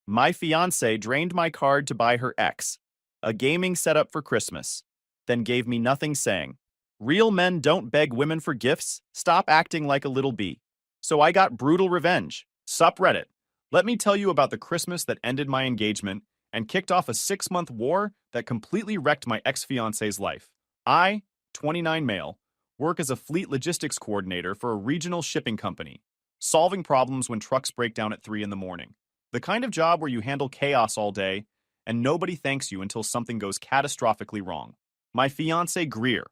My fiancée drained my card to buy her ex a gaming setup for Christmas, then gave me nothing saying, "Real men don't beg women for gifts. Stop acting like a little bee." So I got brutal revenge. Subreddit. Let me tell you about the Christmas that ended my engagement and kicked off a 6-month war that completely wrecked my ex-fiance's life. I, 29 male, work as a fleet logistics coordinator for a regional shipping company, solving problems when trucks break down at 3 in the morning. The kind of job where you handle chaos all day and nobody thanks you until something goes catastrophically wrong. My fiancée Greer,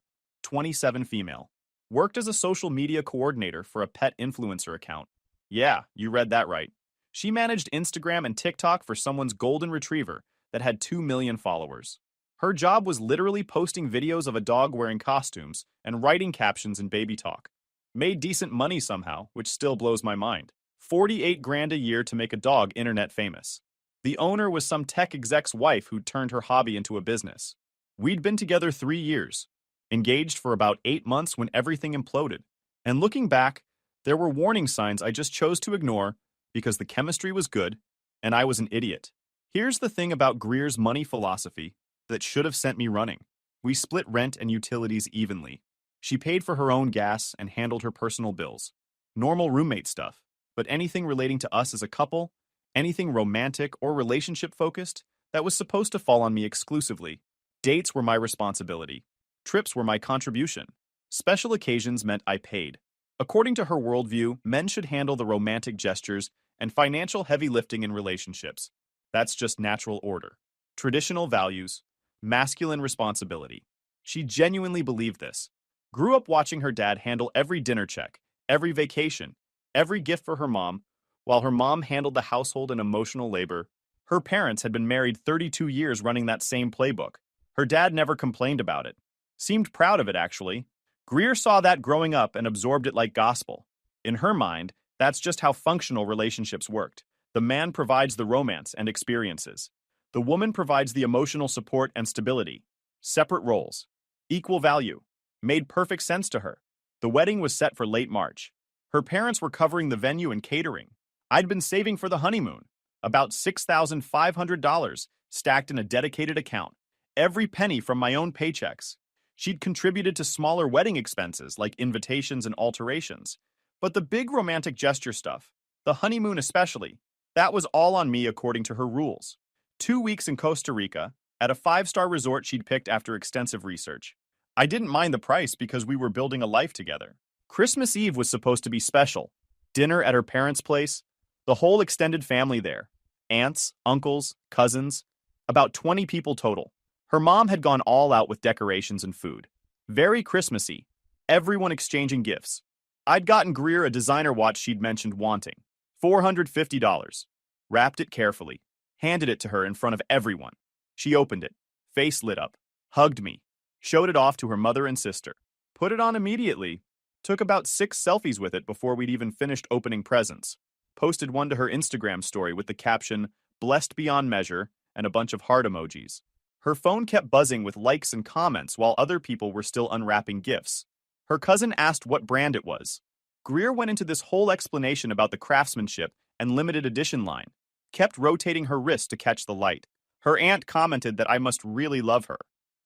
27 female, worked as a social media coordinator for a pet influencer account. Yeah, you read that right. She managed Instagram and TikTok for someone's golden retriever that had 2 million followers. Her job was literally posting videos of a dog wearing costumes and writing captions in baby talk. Made decent money somehow, which still blows my mind. 48 grand a year to make a dog internet famous. The owner was some tech exec's wife who'd turned her hobby into a business. We'd been together 3 years, engaged for about 8 months when everything imploded. And looking back, there were warning signs I just chose to ignore because the chemistry was good and I was an idiot. Here's the thing about Greer's money philosophy that should have sent me running. We split rent and utilities evenly. She paid for her own gas and handled her personal bills. Normal roommate stuff. But anything relating to us as a couple, anything romantic or relationship-focused, that was supposed to fall on me exclusively. Dates were my responsibility. Trips were my contribution. Special occasions meant I paid. According to her worldview, men should handle the romantic gestures and financial heavy lifting in relationships. That's just natural order. Traditional values, masculine responsibility. She genuinely believed this. Grew up watching her dad handle every dinner check, every vacation, every gift for her mom, while her mom handled the household and emotional labor. Her parents had been married 32 years running that same playbook. Her dad never complained about it. Seemed proud of it, actually. Greer saw that growing up and absorbed it like gospel. In her mind, that's just how functional relationships worked. The man provides the romance and experiences. The woman provides the emotional support and stability. Separate roles. Equal value. Made perfect sense to her. The wedding was set for late March. Her parents were covering the venue and catering. I'd been saving for the honeymoon. About $6,500 stacked in a dedicated account. Every penny from my own paychecks. She'd contributed to smaller wedding expenses like invitations and alterations. But the big romantic gesture stuff, the honeymoon especially, that was all on me according to her rules. 2 weeks in Costa Rica, at a 5-star resort she'd picked after extensive research. I didn't mind the price because we were building a life together. Christmas Eve was supposed to be special. Dinner at her parents' place, the whole extended family there. Aunts, uncles, cousins, about 20 people total. Her mom had gone all out with decorations and food. Very Christmassy. Everyone exchanging gifts. I'd gotten Greer a designer watch she'd mentioned wanting. $450. Wrapped it carefully. Handed it to her in front of everyone. She opened it. Face lit up. Hugged me. Showed it off to her mother and sister. Put it on immediately. Took about 6 selfies with it before we'd even finished opening presents. Posted one to her Instagram story with the caption, "Blessed beyond measure," and a bunch of heart emojis. Her phone kept buzzing with likes and comments while other people were still unwrapping gifts. Her cousin asked what brand it was. Greer went into this whole explanation about the craftsmanship and limited edition line. Kept rotating her wrist to catch the light. Her aunt commented that I must really love her.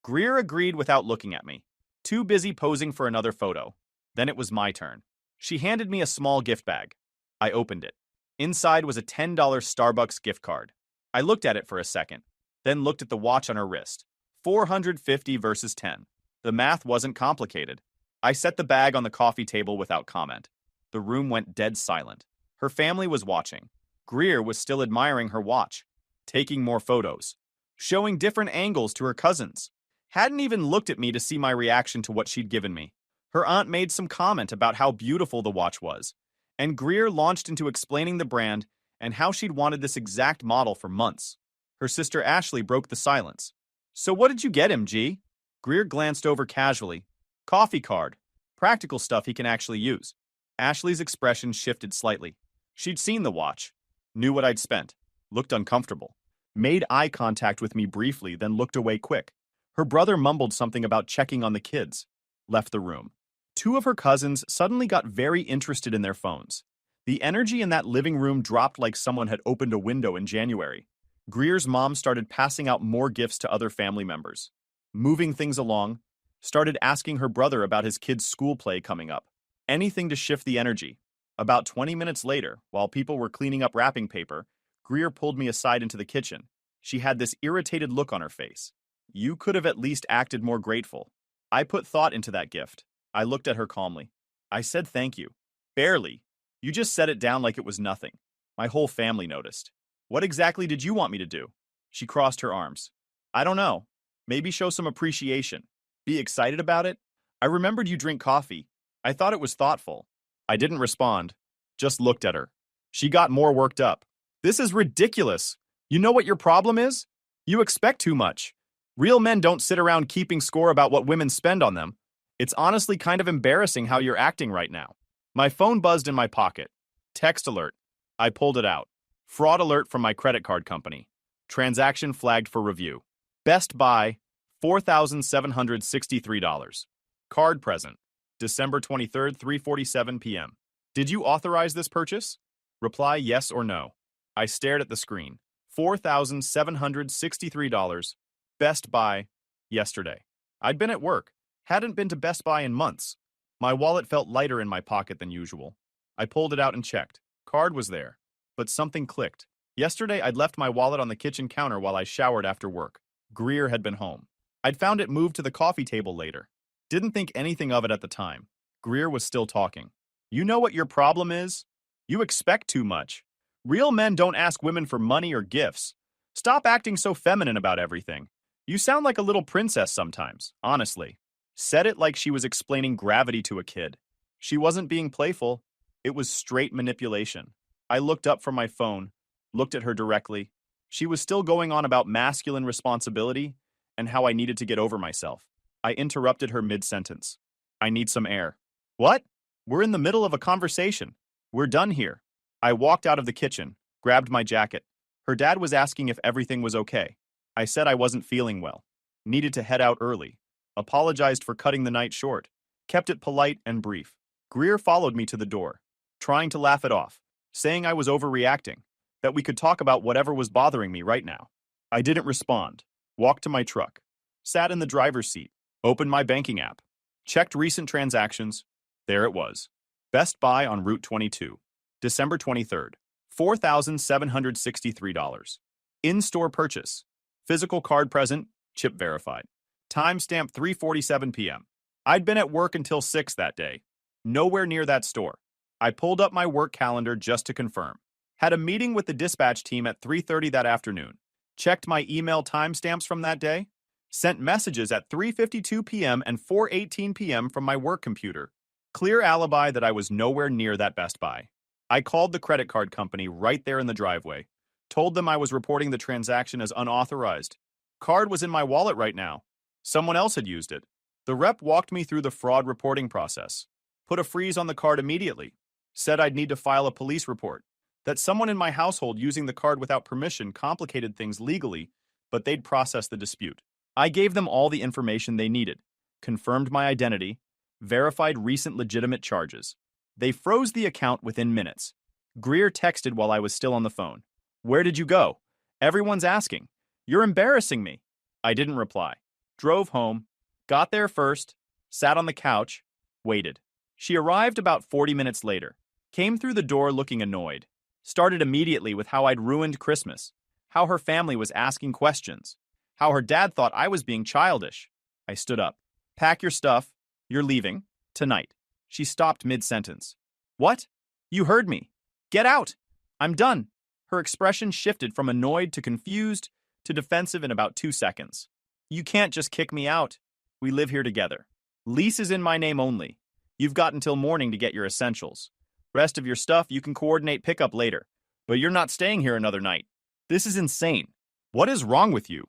Greer agreed without looking at me. Too busy posing for another photo. Then it was my turn. She handed me a small gift bag. I opened it. Inside was a $10 Starbucks gift card. I looked at it for a second, then looked at the watch on her wrist. 450 versus 10. The math wasn't complicated. I set the bag on the coffee table without comment. The room went dead silent. Her family was watching. Greer was still admiring her watch, taking more photos, showing different angles to her cousins. Hadn't even looked at me to see my reaction to what she'd given me. Her aunt made some comment about how beautiful the watch was, and Greer launched into explaining the brand and how she'd wanted this exact model for months. Her sister Ashley broke the silence. "So what did you get him, G?" Greer glanced over casually. "Coffee card. Practical stuff he can actually use." Ashley's expression shifted slightly. She'd seen the watch, knew what I'd spent, looked uncomfortable, made eye contact with me briefly, then looked away quick. Her brother mumbled something about checking on the kids, left the room. 2 of her cousins suddenly got very interested in their phones. The energy in that living room dropped like someone had opened a window in January. Greer's mom started passing out more gifts to other family members, moving things along, started asking her brother about his kid's school play coming up. Anything to shift the energy. About 20 minutes later, while people were cleaning up wrapping paper, Greer pulled me aside into the kitchen. She had this irritated look on her face. You could have at least acted more grateful. I put thought into that gift. I looked at her calmly. I said thank you. Barely. You just set it down like it was nothing. My whole family noticed. What exactly did you want me to do? She crossed her arms. I don't know. Maybe show some appreciation. Be excited about it? I remembered you drink coffee. I thought it was thoughtful. I didn't respond. Just looked at her. She got more worked up. This is ridiculous. You know what your problem is? You expect too much. Real men don't sit around keeping score about what women spend on them. It's honestly kind of embarrassing how you're acting right now. My phone buzzed in my pocket. Text alert. I pulled it out. Fraud alert from my credit card company. Transaction flagged for review. Best Buy, $4,763. Card present. December 23rd, 3:47 p.m. Did you authorize this purchase? Reply yes or no. I stared at the screen. $4,763. Best Buy, yesterday. I'd been at work. Hadn't been to Best Buy in months. My wallet felt lighter in my pocket than usual. I pulled it out and checked. Card was there. But something clicked. Yesterday, I'd left my wallet on the kitchen counter while I showered after work. Greer had been home. I'd found it moved to the coffee table later. Didn't think anything of it at the time. Greer was still talking. You know what your problem is? You expect too much. Real men don't ask women for money or gifts. Stop acting so feminine about everything. You sound like a little princess sometimes, honestly. Said it like she was explaining gravity to a kid. She wasn't being playful. It was straight manipulation. I looked up from my phone, looked at her directly. She was still going on about masculine responsibility and how I needed to get over myself. I interrupted her mid-sentence. I need some air. What? We're in the middle of a conversation. We're done here. I walked out of the kitchen, grabbed my jacket. Her dad was asking if everything was okay. I said I wasn't feeling well. Needed to head out early. Apologized for cutting the night short. Kept it polite and brief. Greer followed me to the door, trying to laugh it off, saying I was overreacting, that we could talk about whatever was bothering me right now. I didn't respond. Walked to my truck. Sat in the driver's seat. Opened my banking app. Checked recent transactions. There it was. Best Buy on Route 22. December 23rd. $4,763. In-store purchase. Physical card present. Chip verified. Timestamp 3:47 p.m. I'd been at work until 6 that day. Nowhere near that store. I pulled up my work calendar just to confirm. Had a meeting with the dispatch team at 3:30 that afternoon. Checked my email timestamps from that day. Sent messages at 3:52 p.m. and 4:18 p.m. from my work computer. Clear alibi that I was nowhere near that Best Buy. I called the credit card company right there in the driveway. Told them I was reporting the transaction as unauthorized. Card was in my wallet right now. Someone else had used it. The rep walked me through the fraud reporting process. Put a freeze on the card immediately. Said I'd need to file a police report. That someone in my household using the card without permission complicated things legally, but they'd process the dispute. I gave them all the information they needed, confirmed my identity, verified recent legitimate charges. They froze the account within minutes. Greer texted while I was still on the phone. Where did you go? Everyone's asking. You're embarrassing me. I didn't reply. Drove home, got there first, sat on the couch, waited. She arrived about 40 minutes later, came through the door looking annoyed. Started immediately with how I'd ruined Christmas, how her family was asking questions, how her dad thought I was being childish. I stood up. Pack your stuff. You're leaving. Tonight. She stopped mid-sentence. What? You heard me. Get out. I'm done. Her expression shifted from annoyed to confused to defensive in about 2 seconds. You can't just kick me out. We live here together. Lease is in my name only. You've got until morning to get your essentials. Rest of your stuff you can coordinate pickup later. But you're not staying here another night. This is insane. What is wrong with you?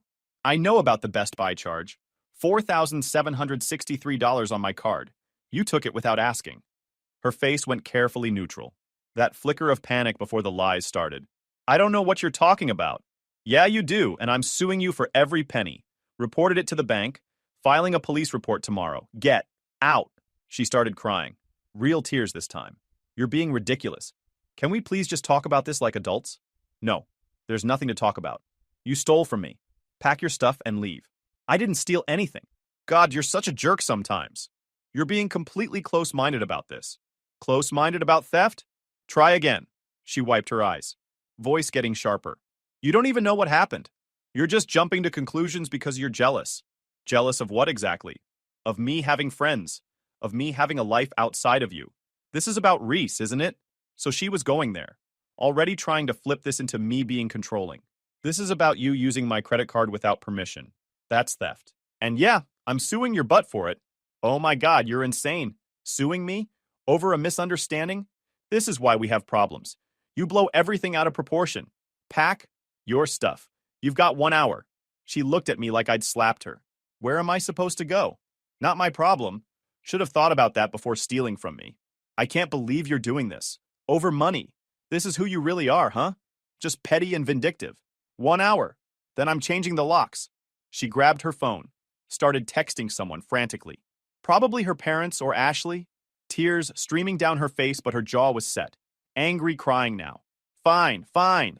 I know about the Best Buy charge. $4,763 on my card. You took it without asking. Her face went carefully neutral. That flicker of panic before the lies started. I don't know what you're talking about. Yeah, you do, and I'm suing you for every penny. Reported it to the bank. Filing a police report tomorrow. Get out. She started crying. Real tears this time. You're being ridiculous. Can we please just talk about this like adults? No, there's nothing to talk about. You stole from me. Pack your stuff and leave. I didn't steal anything. God, you're such a jerk sometimes. You're being completely close-minded about this. Close-minded about theft? Try again. She wiped her eyes, voice getting sharper. You don't even know what happened. You're just jumping to conclusions because you're jealous. Jealous of what exactly? Of me having friends. Of me having a life outside of you. This is about Reese, isn't it? So she was going there, already trying to flip this into me being controlling. This is about you using my credit card without permission. That's theft. And yeah, I'm suing your butt for it. Oh my God, you're insane. Suing me? Over a misunderstanding? This is why we have problems. You blow everything out of proportion. Pack your stuff. You've got 1 hour. She looked at me like I'd slapped her. Where am I supposed to go? Not my problem. Should have thought about that before stealing from me. I can't believe you're doing this. Over money. This is who you really are, huh? Just petty and vindictive. 1 hour. Then I'm changing the locks. She grabbed her phone, started texting someone frantically. Probably her parents or Ashley. Tears streaming down her face, but her jaw was set. Angry crying now. Fine,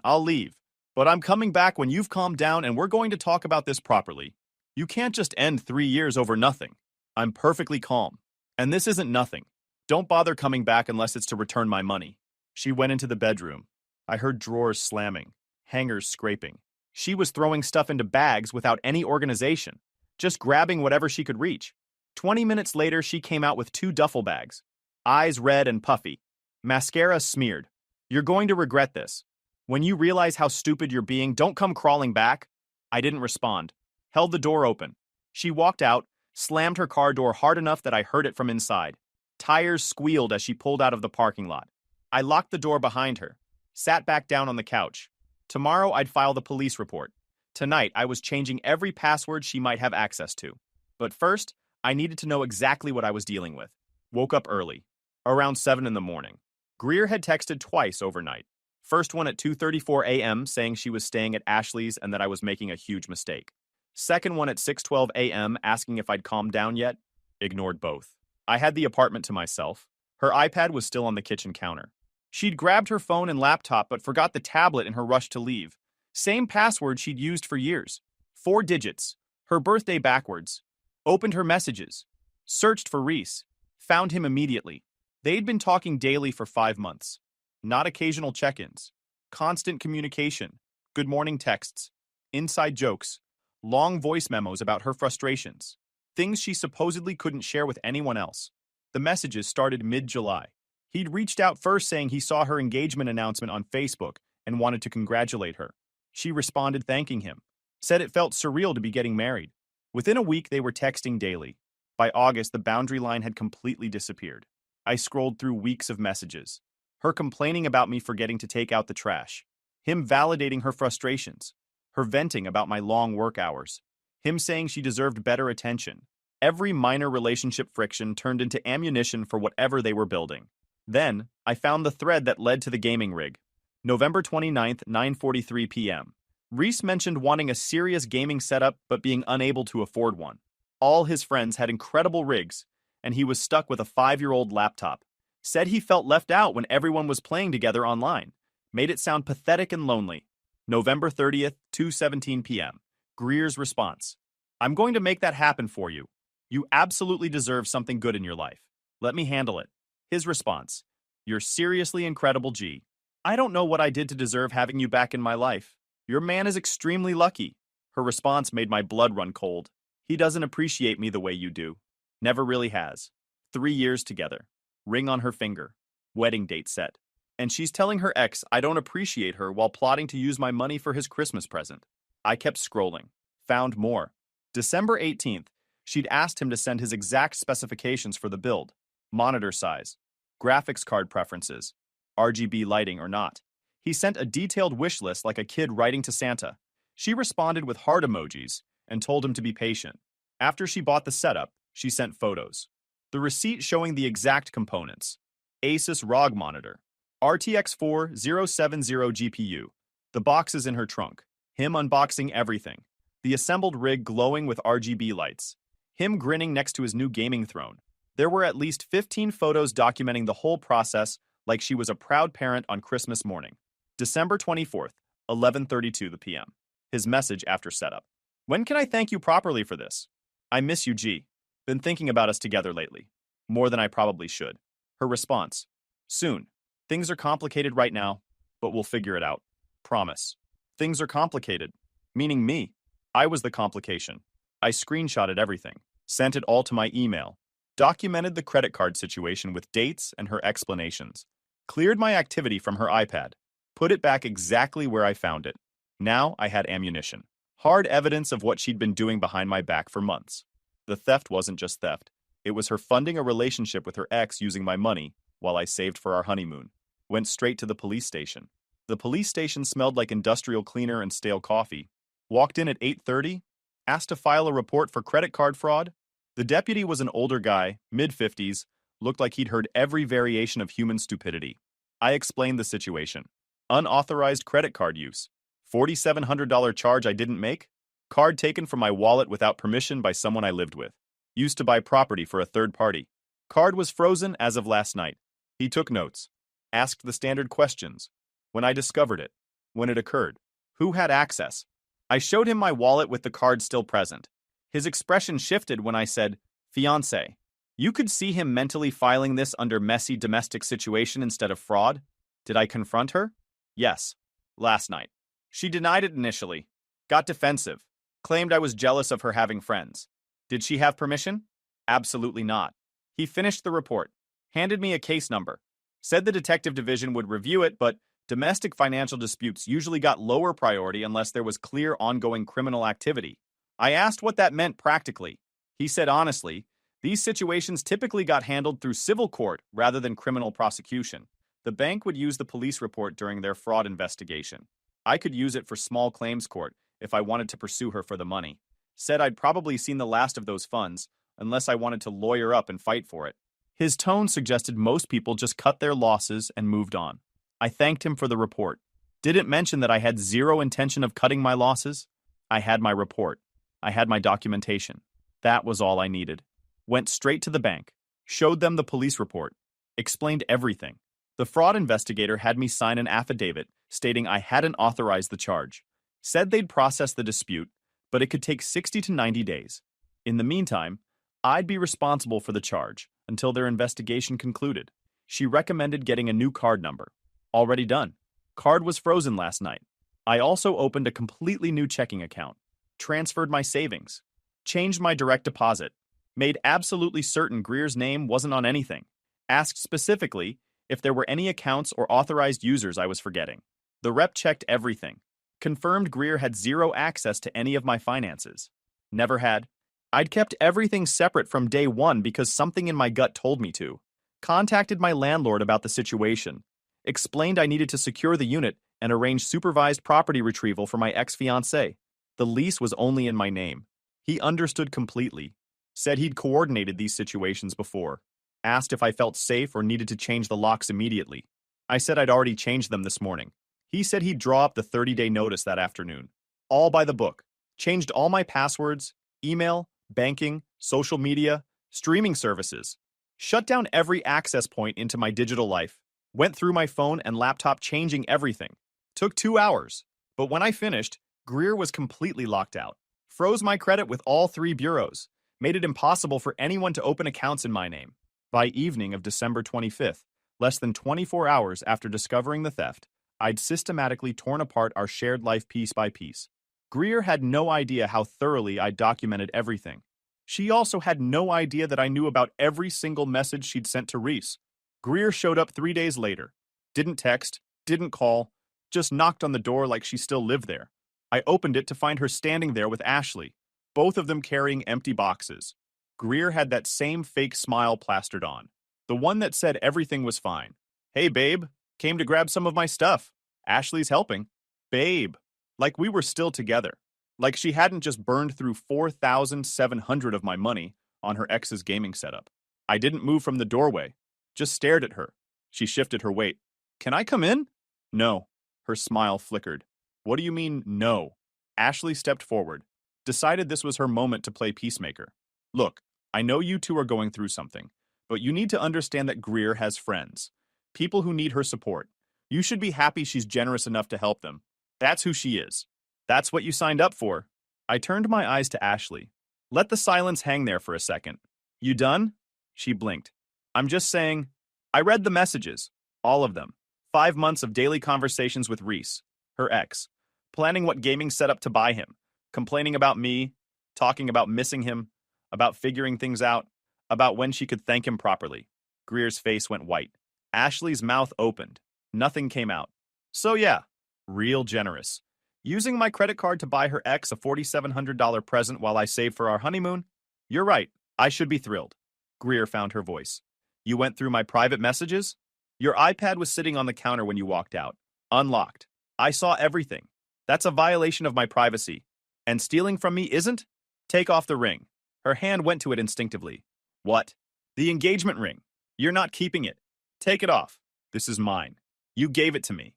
I'll leave. But I'm coming back when you've calmed down and we're going to talk about this properly. You can't just end 3 years over nothing. I'm perfectly calm. And this isn't nothing. Don't bother coming back unless it's to return my money. She went into the bedroom. I heard drawers slamming, hangers scraping. She was throwing stuff into bags without any organization, just grabbing whatever she could reach. 20 minutes later, she came out with 2 duffel bags, eyes red and puffy, mascara smeared. You're going to regret this. When you realize how stupid you're being, don't come crawling back. I didn't respond. Held the door open. She walked out, slammed her car door hard enough that I heard it from inside. Tires squealed as she pulled out of the parking lot. I locked the door behind her, sat back down on the couch. Tomorrow I'd file the police report. Tonight I was changing every password she might have access to. But first, I needed to know exactly what I was dealing with. Woke up early, around 7 in the morning. Greer had texted twice overnight. First one at 2:34 a.m. saying she was staying at Ashley's and that I was making a huge mistake. Second one at 6:12 a.m. asking if I'd calmed down yet. Ignored both. I had the apartment to myself. Her iPad was still on the kitchen counter. She'd grabbed her phone and laptop but forgot the tablet in her rush to leave. Same password she'd used for years. 4 digits. Her birthday backwards. Opened her messages. Searched for Reese. Found him immediately. They'd been talking daily for 5 months. Not occasional check-ins. Constant communication. Good morning texts. Inside jokes. Long voice memos about her frustrations. Things she supposedly couldn't share with anyone else. The messages started mid-July. He'd reached out first saying he saw her engagement announcement on Facebook and wanted to congratulate her. She responded thanking him. Said it felt surreal to be getting married. Within a week, they were texting daily. By August, the boundary line had completely disappeared. I scrolled through weeks of messages. Her complaining about me forgetting to take out the trash. Him validating her frustrations. Her venting about my long work hours. Him saying she deserved better attention. Every minor relationship friction turned into ammunition for whatever they were building. Then, I found the thread that led to the gaming rig. November 29th, 9:43 p.m. Reese mentioned wanting a serious gaming setup but being unable to afford one. All his friends had incredible rigs, and he was stuck with a 5-year-old laptop. Said he felt left out when everyone was playing together online. Made it sound pathetic and lonely. November 30th, 2:17 p.m. Greer's response. I'm going to make that happen for you. You absolutely deserve something good in your life. Let me handle it. His response. You're seriously incredible, G. I don't know what I did to deserve having you back in my life. Your man is extremely lucky. Her response made my blood run cold. He doesn't appreciate me the way you do. Never really has. 3 years together. Ring on her finger. Wedding date set. And she's telling her ex I don't appreciate her while plotting to use my money for his Christmas present. I kept scrolling. Found more. December 18th, she'd asked him to send his exact specifications for the build. Monitor size. Graphics card preferences. RGB lighting or not. He sent a detailed wish list like a kid writing to Santa. She responded with heart emojis and told him to be patient. After she bought the setup, she sent photos. The receipt showing the exact components. Asus ROG monitor. RTX 4070 GPU. The box is in her trunk. Him unboxing everything. The assembled rig glowing with RGB lights. Him grinning next to his new gaming throne. There were at least 15 photos documenting the whole process, like she was a proud parent on Christmas morning. December 24th, 11:32 p.m. His message after setup. When can I thank you properly for this? I miss you, G. Been thinking about us together lately. More than I probably should. Her response. Soon. Things are complicated right now, but we'll figure it out. Promise. Things are complicated. Meaning me. I was the complication. I screenshotted everything. Sent it all to my email. Documented the credit card situation with dates and her explanations. Cleared my activity from her iPad. Put it back exactly where I found it. Now I had ammunition. Hard evidence of what she'd been doing behind my back for months. The theft wasn't just theft. It was her funding a relationship with her ex using my money while I saved for our honeymoon. Went straight to the police station. The police station smelled like industrial cleaner and stale coffee. Walked in at 8:30. Asked to file a report for credit card fraud. The deputy was an older guy, mid-50s, looked like he'd heard every variation of human stupidity. I explained the situation. Unauthorized credit card use. $4,700 charge I didn't make. Card taken from my wallet without permission by someone I lived with. Used to buy property for a third party. Card was frozen as of last night. He took notes. Asked the standard questions. When I discovered it. When it occurred. Who had access? I showed him my wallet with the card still present. His expression shifted when I said, Fiancée. You could see him mentally filing this under messy domestic situation instead of fraud. Did I confront her? Yes. Last night. She denied it initially. Got defensive. Claimed I was jealous of her having friends. Did she have permission? Absolutely not. He finished the report. Handed me a case number. Said the detective division would review it, but domestic financial disputes usually got lower priority unless there was clear ongoing criminal activity. I asked what that meant practically. He said honestly, these situations typically got handled through civil court rather than criminal prosecution. The bank would use the police report during their fraud investigation. I could use it for small claims court if I wanted to pursue her for the money. Said I'd probably seen the last of those funds unless I wanted to lawyer up and fight for it. His tone suggested most people just cut their losses and moved on. I thanked him for the report. Didn't mention that I had zero intention of cutting my losses. I had my report. I had my documentation. That was all I needed. Went straight to the bank. Showed them the police report. Explained everything. The fraud investigator had me sign an affidavit stating I hadn't authorized the charge. Said they'd process the dispute, but it could take 60 to 90 days. In the meantime, I'd be responsible for the charge until their investigation concluded. She recommended getting a new card number. Already done. Card was frozen last night. I also opened a completely new checking account. Transferred my savings. Changed my direct deposit. Made absolutely certain Greer's name wasn't on anything. Asked specifically if there were any accounts or authorized users I was forgetting. The rep checked everything. Confirmed Greer had zero access to any of my finances. Never had. I'd kept everything separate from day one because something in my gut told me to. Contacted my landlord about the situation. Explained I needed to secure the unit and arrange supervised property retrieval for my ex-fiancée. The lease was only in my name. He understood completely. Said he'd coordinated these situations before. Asked if I felt safe or needed to change the locks immediately. I said I'd already changed them this morning. He said he'd draw up the 30-day notice that afternoon. All by the book. Changed all my passwords, email, banking, social media, streaming services. Shut down every access point into my digital life. Went through my phone and laptop changing everything. Took 2 hours. But when I finished, Greer was completely locked out. Froze my credit with all 3 bureaus. Made it impossible for anyone to open accounts in my name. By evening of December 25th, less than 24 hours after discovering the theft, I'd systematically torn apart our shared life piece by piece. Greer had no idea how thoroughly I'd documented everything. She also had no idea that I knew about every single message she'd sent to Reese. Greer showed up 3 days later. Didn't text, didn't call, just knocked on the door like she still lived there. I opened it to find her standing there with Ashley, both of them carrying empty boxes. Greer had that same fake smile plastered on, the one that said everything was fine. Hey, babe, came to grab some of my stuff. Ashley's helping. Babe, like we were still together. Like she hadn't just burned through $4,700 of my money on her ex's gaming setup. I didn't move from the doorway, just stared at her. She shifted her weight. Can I come in? No. Her smile flickered. What do you mean, no? Ashley stepped forward, decided this was her moment to play peacemaker. Look, I know you two are going through something, but you need to understand that Greer has friends. People who need her support. You should be happy she's generous enough to help them. That's who she is. That's what you signed up for. I turned my eyes to Ashley. Let the silence hang there for a second. You done? She blinked. I'm just saying, I read the messages. All of them. 5 months of daily conversations with Reese, her ex, planning what gaming setup to buy him, complaining about me, talking about missing him, about figuring things out, about when she could thank him properly. Greer's face went white. Ashley's mouth opened. Nothing came out. So yeah, real generous. Using my credit card to buy her ex a $4,700 present while I save for our honeymoon? You're right, I should be thrilled. Greer found her voice. You went through my private messages? Your iPad was sitting on the counter when you walked out. Unlocked. I saw everything. That's a violation of my privacy. And stealing from me isn't? Take off the ring. Her hand went to it instinctively. What? The engagement ring. You're not keeping it. Take it off. This is mine. You gave it to me.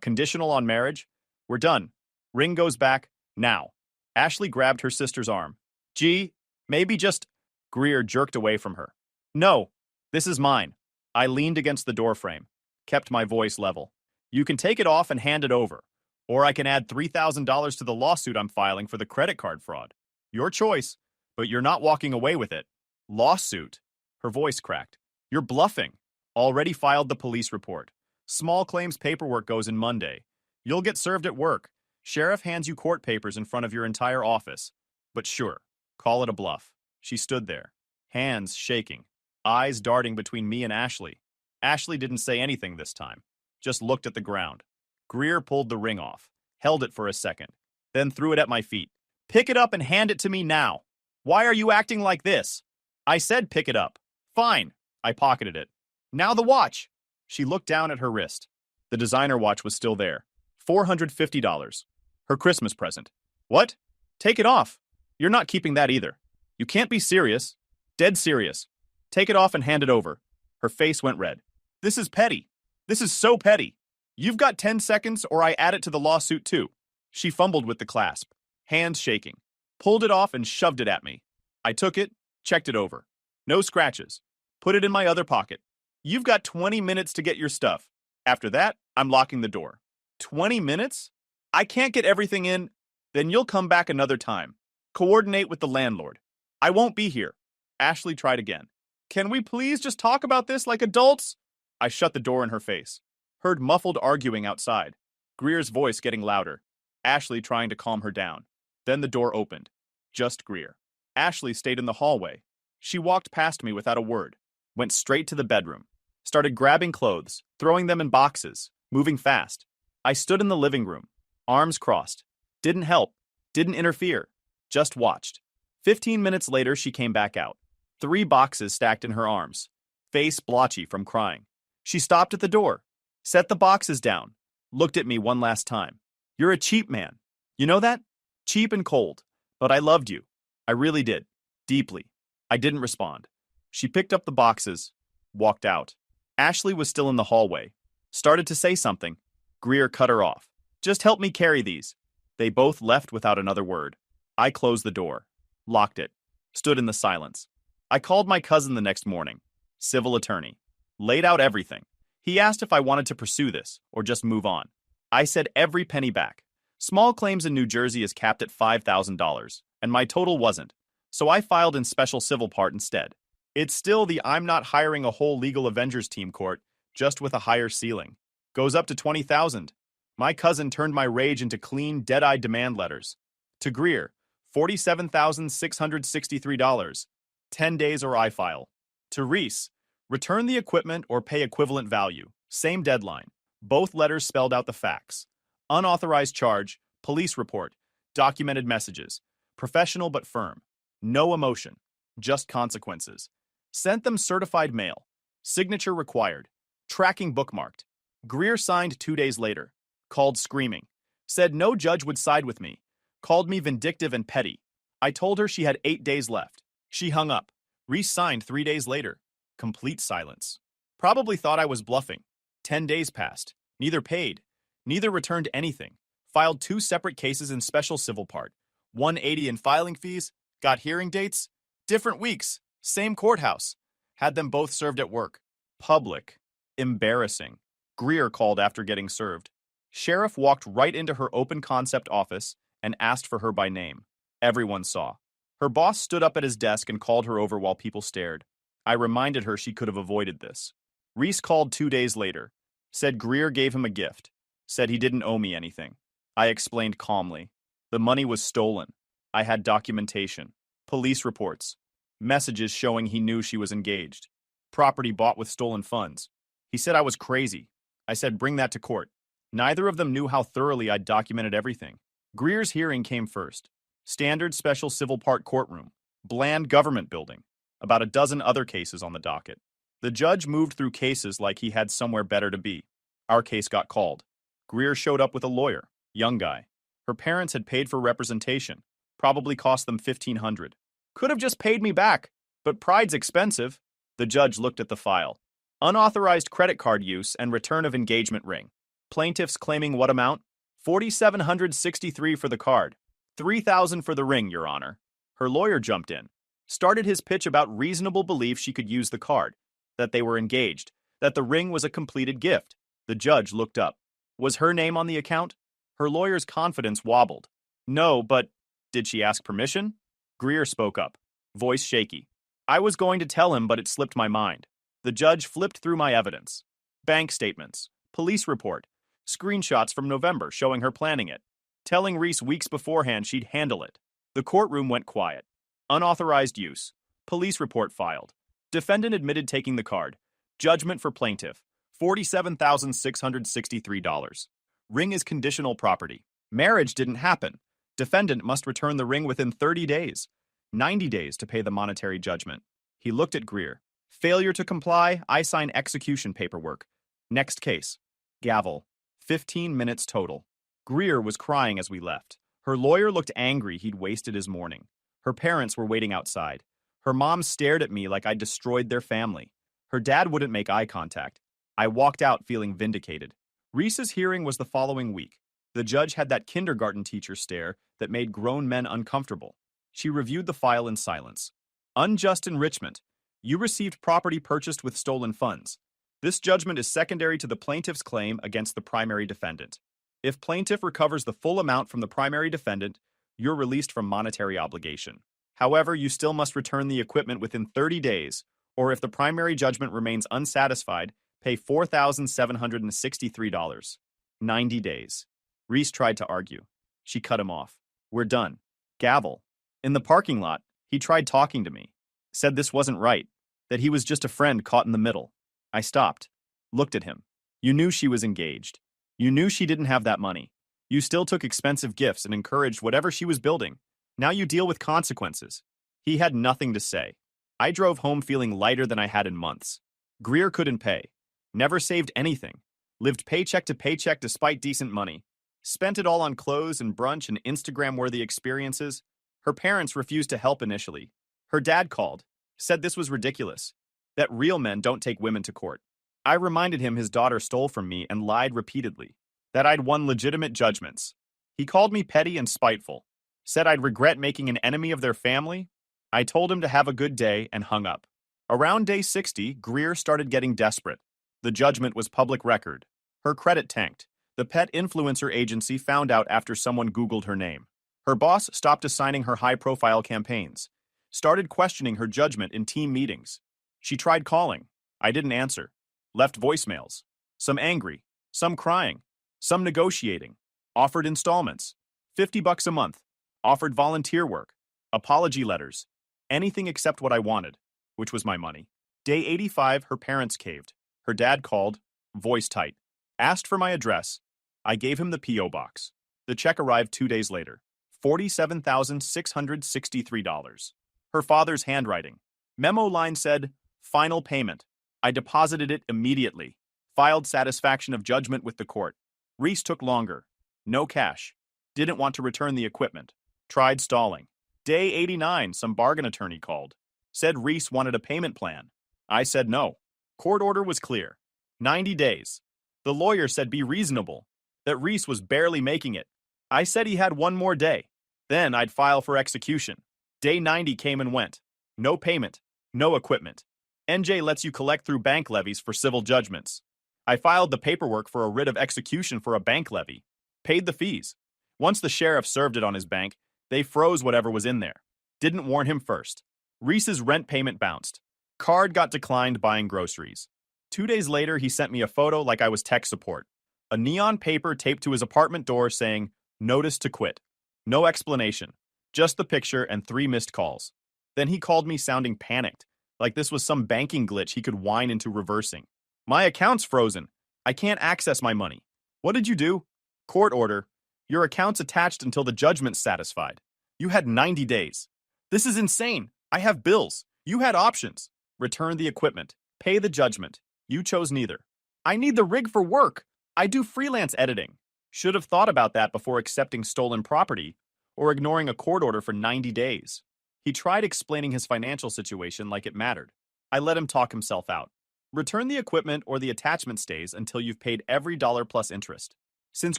Conditional on marriage? We're done. Ring goes back, now. Ashley grabbed her sister's arm. Gee, maybe just... Greer jerked away from her. No, this is mine. I leaned against the doorframe, kept my voice level. You can take it off and hand it over, or I can add $3,000 to the lawsuit I'm filing for the credit card fraud. Your choice, but you're not walking away with it. Lawsuit? Her voice cracked. You're bluffing. Already filed the police report. Small claims paperwork goes in Monday. You'll get served at work. Sheriff hands you court papers in front of your entire office. But sure, call it a bluff. She stood there, hands shaking, eyes darting between me and Ashley. Ashley didn't say anything this time, just looked at the ground. Greer pulled the ring off, held it for a second, then threw it at my feet. Pick it up and hand it to me now. Why are you acting like this? I said pick it up. Fine. I pocketed it. Now the watch. She looked down at her wrist. The designer watch was still there. $450. Her Christmas present. What? Take it off. You're not keeping that either. You can't be serious. Dead serious. Take it off and hand it over. Her face went red. This is petty. This is so petty. You've got 10 seconds or I add it to the lawsuit too. She fumbled with the clasp, hands shaking, pulled it off and shoved it at me. I took it, checked it over. No scratches. Put it in my other pocket. You've got 20 minutes to get your stuff. After that, I'm locking the door. 20 minutes? I can't get everything in. Then you'll come back another time. Coordinate with the landlord. I won't be here. Ashley tried again. Can we please just talk about this like adults? I shut the door in her face. Heard muffled arguing outside. Greer's voice getting louder. Ashley trying to calm her down. Then the door opened. Just Greer. Ashley stayed in the hallway. She walked past me without a word. Went straight to the bedroom. Started grabbing clothes, throwing them in boxes, moving fast. I stood in the living room, arms crossed. Didn't help. Didn't interfere. Just watched. 15 minutes later, she came back out. 3 boxes stacked in her arms. Face blotchy from crying. She stopped at the door. Set the boxes down. Looked at me one last time. You're a cheap man. You know that? Cheap and cold. But I loved you. I really did. Deeply. I didn't respond. She picked up the boxes. Walked out. Ashley was still in the hallway. Started to say something. Greer cut her off. Just help me carry these. They both left without another word. I closed the door. Locked it. Stood in the silence. I called my cousin the next morning. Civil attorney. Laid out everything. He asked if I wanted to pursue this or just move on. I said every penny back. Small claims in New Jersey is capped at $5,000, and my total wasn't. So I filed in special civil part instead. It's still the I'm not hiring a whole legal Avengers team court, just with a higher ceiling. Goes up to $20,000. My cousin turned my rage into clean, dead-eyed demand letters. To Greer, $47,663. 10 days or I file. To Reese, return the equipment or pay equivalent value. Same deadline. Both letters spelled out the facts. Unauthorized charge, police report, documented messages. Professional but firm. No emotion. Just consequences. Sent them certified mail. Signature required. Tracking bookmarked. Greer signed 2 days later. Called screaming. Said no judge would side with me. Called me vindictive and petty. I told her she had 8 days left. She hung up. Reese signed 3 days later. Complete silence. Probably thought I was bluffing. 10 days passed. Neither paid. Neither returned anything. Filed 2 separate cases in special civil part. $180 in filing fees. Got hearing dates. Different weeks. Same courthouse. Had them both served at work. Public. Embarrassing, Greer called after getting served. Sheriff walked right into her open concept office and asked for her by name. Everyone saw. Her boss stood up at his desk and called her over while people stared. I reminded her she could have avoided this. Reese called 2 days later. Said Greer gave him a gift. Said he didn't owe me anything. I explained calmly. The money was stolen. I had documentation. Police reports. Messages showing he knew she was engaged. Property bought with stolen funds. He said I was crazy. I said bring that to court. Neither of them knew how thoroughly I'd documented everything. Greer's hearing came first. Standard special civil part courtroom. Bland government building. About a dozen other cases on the docket. The judge moved through cases like he had somewhere better to be. Our case got called. Greer showed up with a lawyer, young guy. Her parents had paid for representation. Probably cost them $1,500. Could have just paid me back, but pride's expensive. The judge looked at the file. Unauthorized credit card use and return of engagement ring. Plaintiffs claiming what amount? $4,763 for the card. $3,000 for the ring, Your Honor. Her lawyer jumped in. Started his pitch about reasonable belief she could use the card, that they were engaged, that the ring was a completed gift. The judge looked up. Was her name on the account? Her lawyer's confidence wobbled. No, but did she ask permission? Greer spoke up, voice shaky. I was going to tell him, but it slipped my mind. The judge flipped through my evidence. Bank statements, police report, screenshots from November showing her planning it, telling Reese weeks beforehand she'd handle it. The courtroom went quiet. Unauthorized use. Police report filed. Defendant admitted taking the card. Judgment for plaintiff. $47,663. Ring is conditional property. Marriage didn't happen. Defendant must return the ring within 30 days. 90 days to pay the monetary judgment. He looked at Greer. Failure to comply, I sign execution paperwork. Next case. Gavel. 15 minutes total. Greer was crying as we left. Her lawyer looked angry he'd wasted his morning. Her parents were waiting outside. Her mom stared at me like I'd destroyed their family. Her dad wouldn't make eye contact. I walked out feeling vindicated. Reese's hearing was the following week. The judge had that kindergarten teacher stare that made grown men uncomfortable. She reviewed the file in silence. Unjust enrichment. You received property purchased with stolen funds. This judgment is secondary to the plaintiff's claim against the primary defendant. If plaintiff recovers the full amount from the primary defendant, you're released from monetary obligation. However, you still must return the equipment within 30 days, or if the primary judgment remains unsatisfied, pay $4,763. 90 days. Reese tried to argue. She cut him off. We're done. Gavel. In the parking lot, he tried talking to me. Said this wasn't right, that he was just a friend caught in the middle. I stopped. Looked at him. You knew she was engaged. You knew she didn't have that money. You still took expensive gifts and encouraged whatever she was building. Now you deal with consequences. He had nothing to say. I drove home feeling lighter than I had in months. Greer couldn't pay. Never saved anything. Lived paycheck to paycheck despite decent money. Spent it all on clothes and brunch and Instagram-worthy experiences. Her parents refused to help initially. Her dad called. Said this was ridiculous. That real men don't take women to court. I reminded him his daughter stole from me and lied repeatedly. That I'd won legitimate judgments. He called me petty and spiteful. Said I'd regret making an enemy of their family. I told him to have a good day and hung up. Around day 60, Greer started getting desperate. The judgment was public record. Her credit tanked. The pet influencer agency found out after someone Googled her name. Her boss stopped assigning her high-profile campaigns. Started questioning her judgment in team meetings. She tried calling. I didn't answer. Left voicemails. Some angry. Some crying. Some negotiating. Offered installments. $50 a month. Offered volunteer work. Apology letters. Anything except what I wanted, which was my money. Day 85, her parents caved. Her dad called, voice tight. Asked for my address. I gave him the P.O. box. The check arrived 2 days later. $47,663. Her father's handwriting. Memo line said, final payment. I deposited it immediately. Filed satisfaction of judgment with the court. Reese took longer. No cash. Didn't want to return the equipment. Tried stalling. Day 89, some bargain attorney called. Said Reese wanted a payment plan. I said no. Court order was clear. 90 days. The lawyer said be reasonable. That Reese was barely making it. I said he had one more day. Then I'd file for execution. Day 90 came and went. No payment. No equipment. NJ lets you collect through bank levies for civil judgments. I filed the paperwork for a writ of execution for a bank levy, paid the fees. Once the sheriff served it on his bank, they froze whatever was in there. Didn't warn him first. Reese's rent payment bounced. Card got declined buying groceries. 2 days later, he sent me a photo like I was tech support. A neon paper taped to his apartment door saying, "Notice to quit." No explanation. Just the picture and 3 missed calls. Then he called me sounding panicked, like this was some banking glitch he could whine into reversing. "My account's frozen. I can't access my money." "What did you do?" "Court order. Your account's attached until the judgment's satisfied. You had 90 days. "This is insane. I have bills. You had options. Return the equipment. Pay the judgment. You chose neither." "I need the rig for work. I do freelance editing." Should have thought about that before accepting stolen property or ignoring a court order for 90 days. He tried explaining his financial situation like it mattered. I let him talk himself out. "Return the equipment or the attachment stays until you've paid every dollar plus interest. Since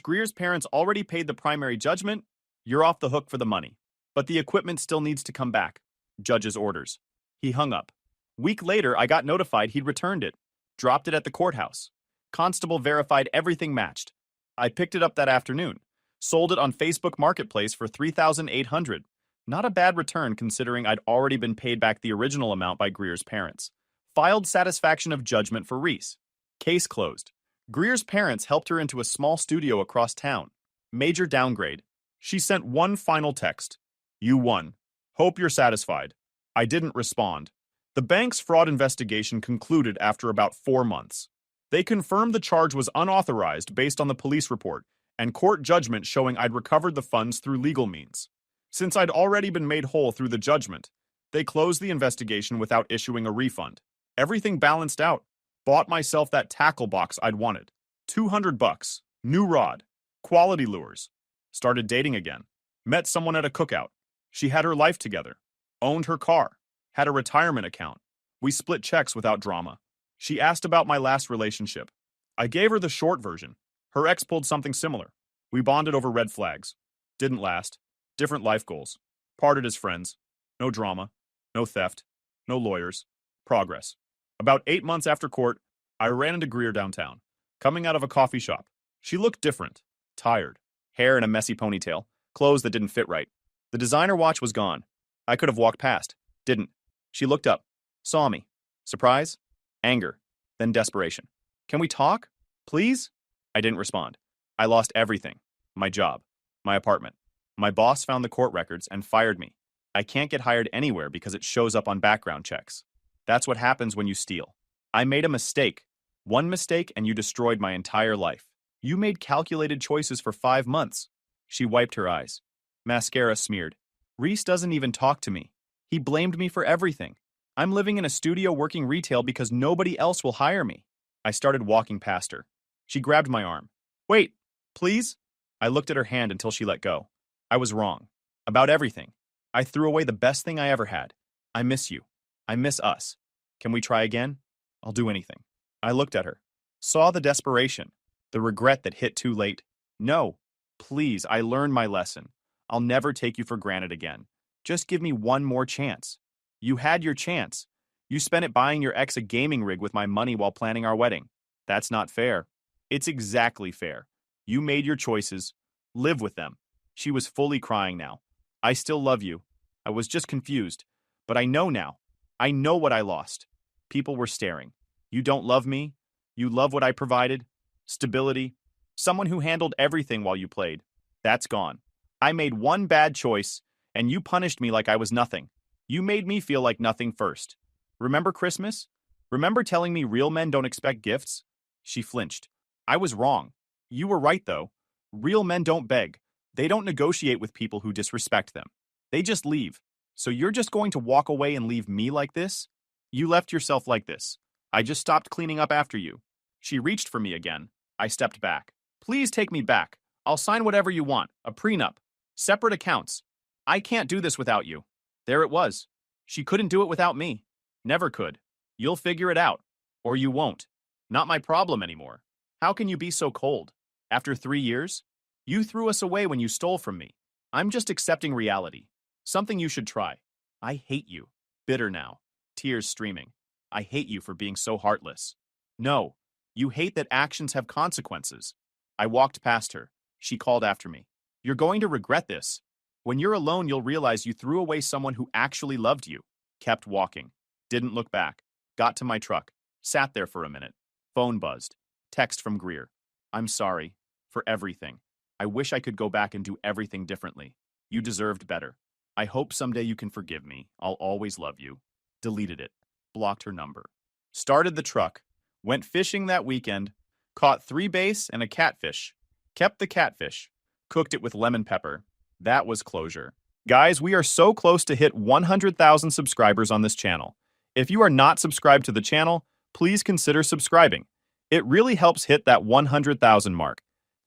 Greer's parents already paid the primary judgment, you're off the hook for the money. But the equipment still needs to come back. Judge's orders." He hung up. Week later, I got notified he'd returned it. Dropped it at the courthouse. Constable verified everything matched. I picked it up that afternoon. Sold it on Facebook Marketplace for $3,800. Not a bad return considering I'd already been paid back the original amount by Greer's parents. Filed satisfaction of judgment for Reese. Case closed. Greer's parents helped her into a small studio across town. Major downgrade. She sent one final text. "You won. Hope you're satisfied." I didn't respond. The bank's fraud investigation concluded after about 4 months. They confirmed the charge was unauthorized based on the police report and court judgment showing I'd recovered the funds through legal means. Since I'd already been made whole through the judgment, they closed the investigation without issuing a refund. Everything balanced out. Bought myself that tackle box I'd wanted. $200. New rod. Quality lures. Started dating again. Met someone at a cookout. She had her life together. Owned her car. Had a retirement account. We split checks without drama. She asked about my last relationship. I gave her the short version. Her ex pulled something similar. We bonded over red flags. Didn't last. Different life goals. Parted as friends. No drama. No theft. No lawyers. Progress. About 8 months after court, I ran into Greer downtown, coming out of a coffee shop. She looked different. Tired. Hair in a messy ponytail. Clothes that didn't fit right. The designer watch was gone. I could have walked past. Didn't. She looked up. Saw me. Surprise? Anger. Then desperation. "Can we talk? Please?" I didn't respond. I lost everything. My job. My apartment. My boss found the court records and fired me. I can't get hired anywhere because it shows up on background checks. That's what happens when you steal. I made a mistake. One mistake and you destroyed my entire life. You made calculated choices for 5 months. She wiped her eyes. Mascara smeared. Reese doesn't even talk to me. He blamed me for everything. I'm living in a studio working retail because nobody else will hire me. I started walking past her. She grabbed my arm. "Wait, please?" I looked at her hand until she let go. I was wrong. About everything. I threw away the best thing I ever had. I miss you. I miss us. Can we try again? I'll do anything. I looked at her. Saw the desperation. The regret that hit too late. No. Please, I learned my lesson. I'll never take you for granted again. Just give me one more chance. You had your chance. You spent it buying your ex a gaming rig with my money while planning our wedding. That's not fair. It's exactly fair. You made your choices. Live with them. She was fully crying now. I still love you. I was just confused. But I know now. I know what I lost. People were staring. You don't love me. You love what I provided. Stability. Someone who handled everything while you played. That's gone. I made one bad choice, and you punished me like I was nothing. You made me feel like nothing first. Remember Christmas? Remember telling me real men don't expect gifts? She flinched. I was wrong. You were right, though. Real men don't beg. They don't negotiate with people who disrespect them. They just leave. So you're just going to walk away and leave me like this? You left yourself like this. I just stopped cleaning up after you. She reached for me again. I stepped back. Please take me back. I'll sign whatever you want. A prenup. Separate accounts. I can't do this without you. There it was. She couldn't do it without me. Never could. You'll figure it out. Or you won't. Not my problem anymore. How can you be so cold? After 3 years? You threw us away when you stole from me. I'm just accepting reality. Something you should try. I hate you. Bitter now. Tears streaming. I hate you for being so heartless. No. You hate that actions have consequences. I walked past her. She called after me. You're going to regret this. When you're alone, you'll realize you threw away someone who actually loved you. Kept walking. Didn't look back. Got to my truck. Sat there for a minute. Phone buzzed. Text from Greer. I'm sorry. For everything. I wish I could go back and do everything differently. You deserved better. I hope someday you can forgive me. I'll always love you. Deleted it. Blocked her number. Started the truck. Went fishing that weekend. Caught 3 bass and a catfish. Kept the catfish. Cooked it with lemon pepper. That was closure. Guys, we are so close to hit 100,000 subscribers on this channel. If you are not subscribed to the channel, please consider subscribing. It really helps hit that 100,000 mark.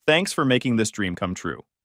Thanks for making this dream come true.